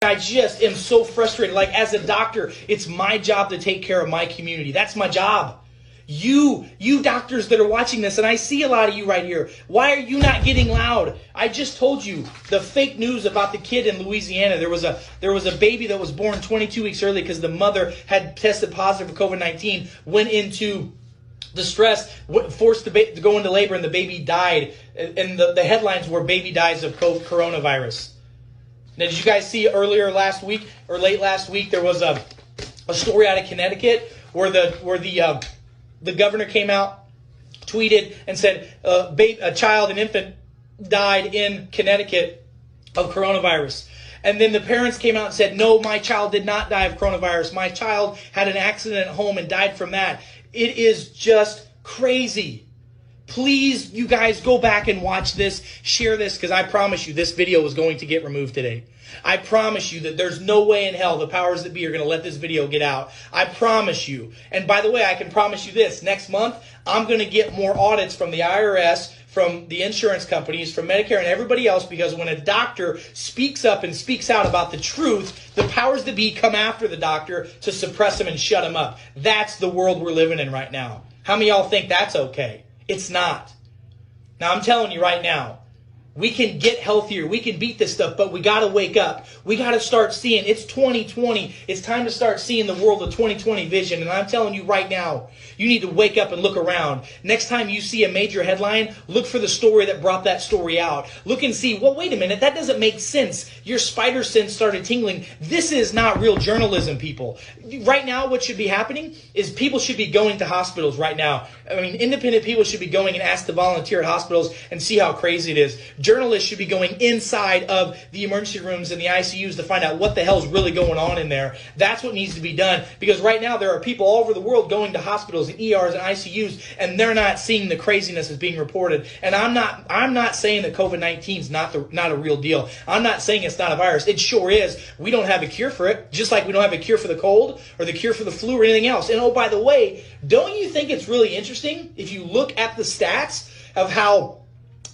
I just am so frustrated. Like, as a doctor, it's my job to take care of my community. That's my job. You doctors that are watching this, and I see a lot of you right here, why are you not getting loud? I just told you the fake news about the kid in Louisiana. There was a baby that was born 22 weeks early because the mother had tested positive for COVID-19, went into distress, forced to go into labor, and the baby died. And the headlines were "Baby dies of coronavirus." Now, did you guys see earlier last week or late last week there was a story out of Connecticut where the governor came out, tweeted, and said a child, an infant, died in Connecticut of coronavirus. And then the parents came out and said, no, my child did not die of coronavirus. My child had an accident at home and died from that. It is just crazy. Please, you guys, go back and watch this. Share this, because I promise you this video is going to get removed today. I promise you that there's no way in hell the powers that be are going to let this video get out. I promise you. And by the way, I can promise you this. Next month, I'm going to get more audits from the IRS, from the insurance companies, from Medicare, and everybody else, because when a doctor speaks up and speaks out about the truth, the powers that be come after the doctor to suppress him and shut him up. That's the world we're living in right now. How many of y'all think that's okay? It's not. Now, I'm telling you right now, we can get healthier. We can beat this stuff, but we got to wake up. We got to start seeing. It's 2020. It's time to start seeing the world of 2020 vision. And I'm telling you right now, you need to wake up and look around. Next time you see a major headline, look for the story that brought that story out. Look and see, well, wait a minute, that doesn't make sense. Your spider sense started tingling. This is not real journalism, people. Right now, what should be happening is people should be going to hospitals right now. I mean, independent people should be going and ask to volunteer at hospitals and see how crazy it is. Journalists should be going inside of the emergency rooms and the ICUs to find out what the hell is really going on in there. That's what needs to be done, because right now there are people all over the world going to hospitals and ERs and ICUs, and they're not seeing the craziness that's being reported. And I'm not saying that COVID-19 is not a real deal. I'm not saying it's not a virus. It sure is. We don't have a cure for it, just like we don't have a cure for the cold or the cure for the flu or anything else. And oh, by the way, don't you think it's really interesting if you look at the stats of how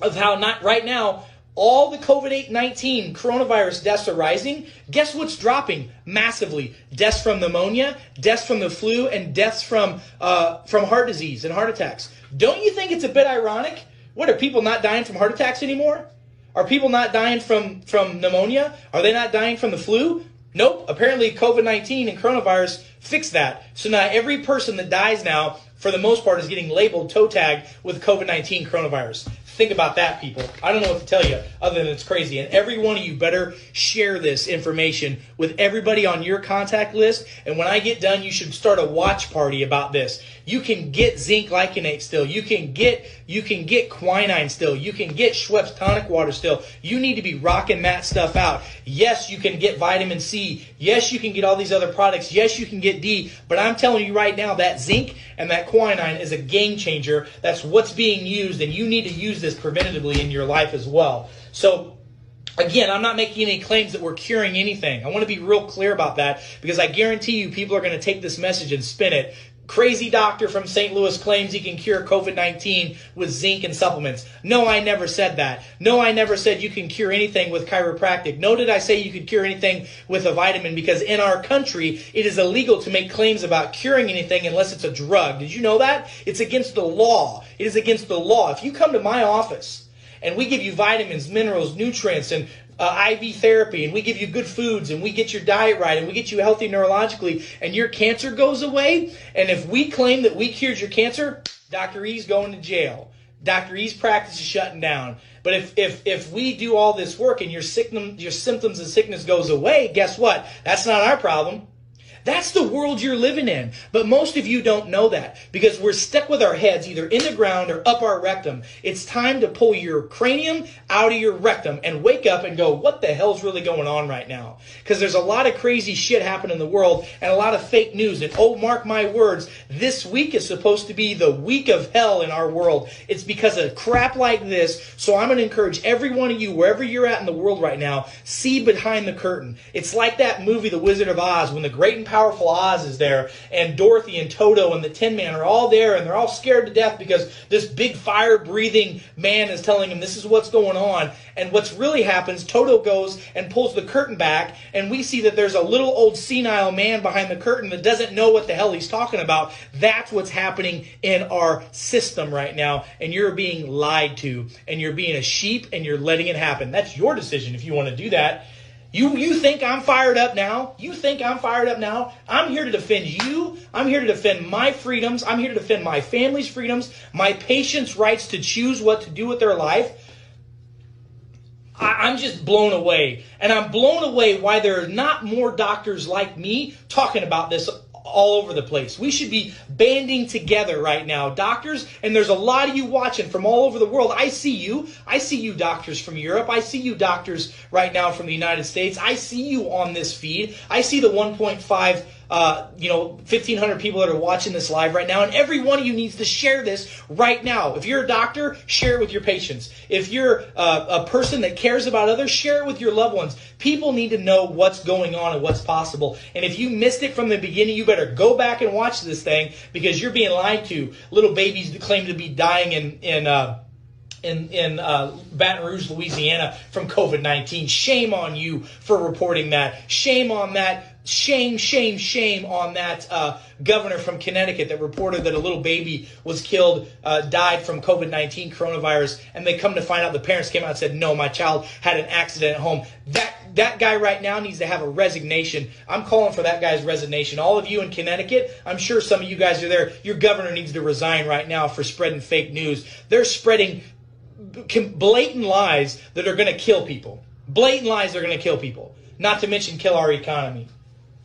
not right now all the COVID-19 coronavirus deaths are rising? Guess what's dropping massively? Deaths from pneumonia, deaths from the flu, and deaths from heart disease and heart attacks. Don't you think it's a bit ironic? What, are people not dying from heart attacks anymore? Are people not dying from pneumonia? Are they not dying from the flu? Nope. Apparently COVID-19 and coronavirus fixed that. So now every person that dies now, for the most part, is getting labeled, toe tagged with COVID-19 coronavirus. Think about that, people. I don't know what to tell you other than it's crazy. And every one of you better share this information with everybody on your contact list. And when I get done, you should start a watch party about this. You can get zinc glycinate still. You can get quinine still. You can get Schweppes tonic water still. You need to be rocking that stuff out. Yes, you can get vitamin C. Yes, you can get all these other products. Yes, you can get D. But I'm telling you right now, that zinc and that quinine is a game changer. That's what's being used, and you need to use this preventatively in your life as well. So again, I'm not making any claims that we're curing anything. I want to be real clear about that, because I guarantee you people are going to take this message and spin it. Crazy doctor from St. Louis claims he can cure COVID-19 with zinc and supplements. No, I never said that. No, I never said you can cure anything with chiropractic. No, did I say you could cure anything with a vitamin, because in our country, it is illegal to make claims about curing anything unless it's a drug. Did you know that? It's against the law. It is against the law. If you come to my office and we give you vitamins, minerals, nutrients, and IV therapy, and we give you good foods, and we get your diet right, and we get you healthy neurologically, and your cancer goes away, and if we claim that we cured your cancer, Dr. E's going to jail. Dr. E's practice is shutting down. But if we do all this work and your symptoms and sickness goes away, guess what? That's not our problem. That's the world you're living in. But most of you don't know that, because we're stuck with our heads either in the ground or up our rectum. It's time to pull your cranium out of your rectum and wake up and go, what the hell's really going on right now? Because there's a lot of crazy shit happening in the world and a lot of fake news. And oh, mark my words, this week is supposed to be the week of hell in our world. It's because of crap like this. So I'm going to encourage every one of you, wherever you're at in the world right now, see behind the curtain. It's like that movie, The Wizard of Oz, when the great and powerful Oz is there, and Dorothy and Toto and the Tin Man are all there, and they're all scared to death because this big fire-breathing man is telling them this is what's going on. And what's really happens, Toto goes and pulls the curtain back, and we see that there's a little old senile man behind the curtain that doesn't know what the hell he's talking about. That's what's happening in our system right now, and you're being lied to, and you're being a sheep, and you're letting it happen. That's your decision if you want to do that. You think I'm fired up now? You think I'm fired up now? I'm here to defend you. I'm here to defend my freedoms. I'm here to defend my family's freedoms, my patients' rights to choose what to do with their life. I'm just blown away. And I'm blown away why there are not more doctors like me talking about this all over the place. We should be banding together right now. Doctors, and there's a lot of you watching from all over the world. I see you. I see you doctors from Europe. I see you doctors right now from the United States. I see you on this feed. I see the 1.5 1,500 people that are watching this live right now, and every one of you needs to share this right now. If you're a doctor, share it with your patients. If you're a person that cares about others, share it with your loved ones. People need to know what's going on and what's possible. And if you missed it from the beginning, you better go back and watch this thing, because you're being lied to. Little babies that claim to be dying in Baton Rouge, Louisiana from COVID-19. Shame on you for reporting that. Shame on that. Shame, shame, shame on that governor from Connecticut that reported that a little baby was killed, died from COVID-19 coronavirus, and they come to find out the parents came out and said, no, my child had an accident at home. That guy right now needs to have a resignation. I'm calling for that guy's resignation. All of you in Connecticut, I'm sure some of you guys are there. Your governor needs to resign right now for spreading fake news. They're spreading blatant lies that are going to kill people. Blatant lies that are going to kill people. Not to mention kill our economy.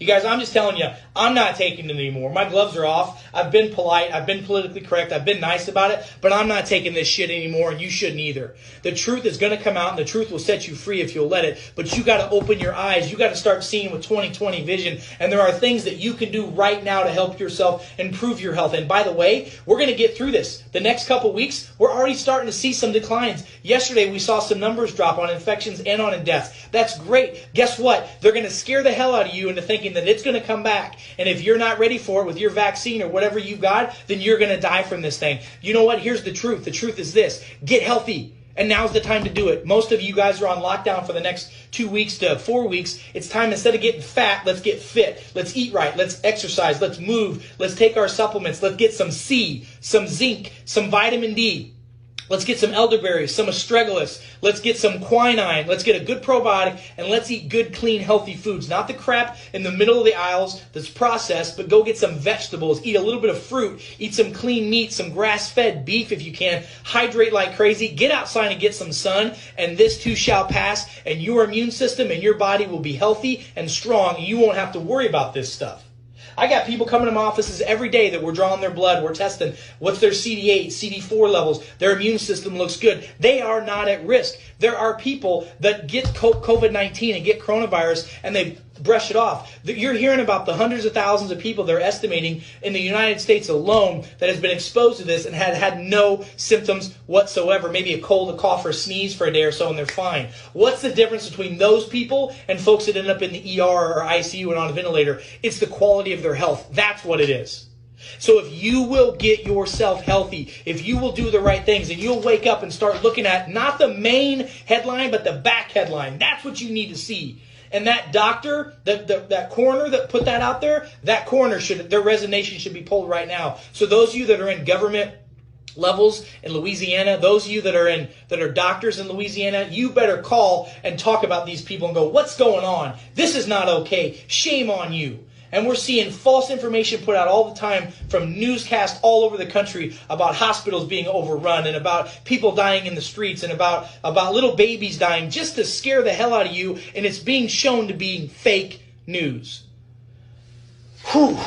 You guys, I'm just telling you, I'm not taking it anymore. My gloves are off. I've been polite. I've been politically correct. I've been nice about it. But I'm not taking this shit anymore, and you shouldn't either. The truth is going to come out, and the truth will set you free if you'll let it. But you got to open your eyes. You got to start seeing with 20/20 vision. And there are things that you can do right now to help yourself improve your health. And by the way, we're going to get through this. The next couple weeks, we're already starting to see some declines. Yesterday, we saw some numbers drop on infections and on deaths. That's great. Guess what? They're going to scare the hell out of you into thinking that it's going to come back. And if you're not ready for it with your vaccine or whatever you've got, then you're going to die from this thing. You know what? Here's the truth. The truth is this. Get healthy. And now's the time to do it. Most of you guys are on lockdown for the next 2 weeks to 4 weeks. It's time, instead of getting fat, let's get fit. Let's eat right. Let's exercise. Let's move. Let's take our supplements. Let's get some C, some zinc, some vitamin D. Let's get some elderberries, some astragalus. Let's get some quinine. Let's get a good probiotic, and let's eat good, clean, healthy foods. Not the crap in the middle of the aisles that's processed, but go get some vegetables. Eat a little bit of fruit. Eat some clean meat, some grass-fed beef if you can. Hydrate like crazy. Get outside and get some sun, and this too shall pass, and your immune system and your body will be healthy and strong, and you won't have to worry about this stuff. I got people coming to my offices every day that we're drawing their blood. We're testing what's their CD8, CD4 levels. Their immune system looks good. They are not at risk. There are people that get COVID-19 and get coronavirus and they brush it off. You're hearing about the hundreds of thousands of people they're estimating in the United States alone that has been exposed to this and had no symptoms whatsoever. Maybe a cold, a cough, or a sneeze for a day or so, and they're fine. What's the difference between those people and folks that end up in the ER or ICU and on a ventilator? It's the quality of their health. That's what it is. So if you will get yourself healthy, if you will do the right things, and you'll wake up and start looking at not the main headline, but the back headline, that's what you need to see. And that doctor, that coroner that put that out there, that coroner their resignation should be pulled right now. So those of you that are in government levels in Louisiana, those of you that are doctors in Louisiana, you better call and talk about these people and go, what's going on? This is not okay. Shame on you. And we're seeing false information put out all the time from newscasts all over the country about hospitals being overrun and about people dying in the streets and about little babies dying just to scare the hell out of you. And it's being shown to be fake news. Whew.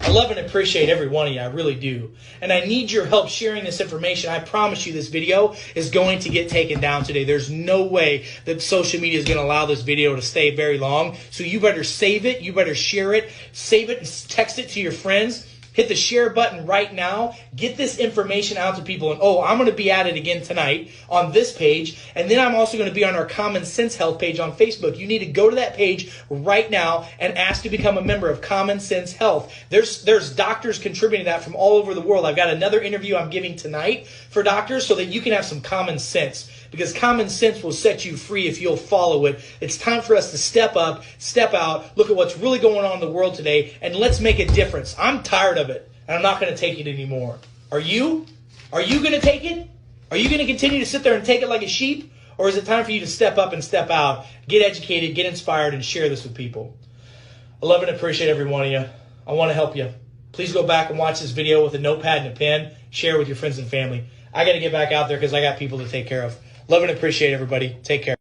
I love and appreciate every one of you. I really do. And I need your help sharing this information. I promise you this video is going to get taken down today. There's no way that social media is going to allow this video to stay very long. So you better save it. You better share it. Save it and text it to your friends. Hit the share button right now. Get this information out to people. And I'm going to be at it again tonight on this page. And then I'm also going to be on our Common Sense Health page on Facebook. You need to go to that page right now and ask to become a member of Common Sense Health. There's doctors contributing to that from all over the world. I've got another interview I'm giving tonight for doctors so that you can have some common sense, because common sense will set you free if you'll follow it. It's time for us to step up, step out, look at what's really going on in the world today, and let's make a difference. I'm tired of it, and I'm not going to take it anymore. Are you? Are you going to take it? Are you going to continue to sit there and take it like a sheep? Or is it time for you to step up and step out, get educated, get inspired, and share this with people? I love and appreciate every one of you. I want to help you. Please go back and watch this video with a notepad and a pen. Share it with your friends and family. I got to get back out there because I got people to take care of. Love and appreciate everybody. Take care.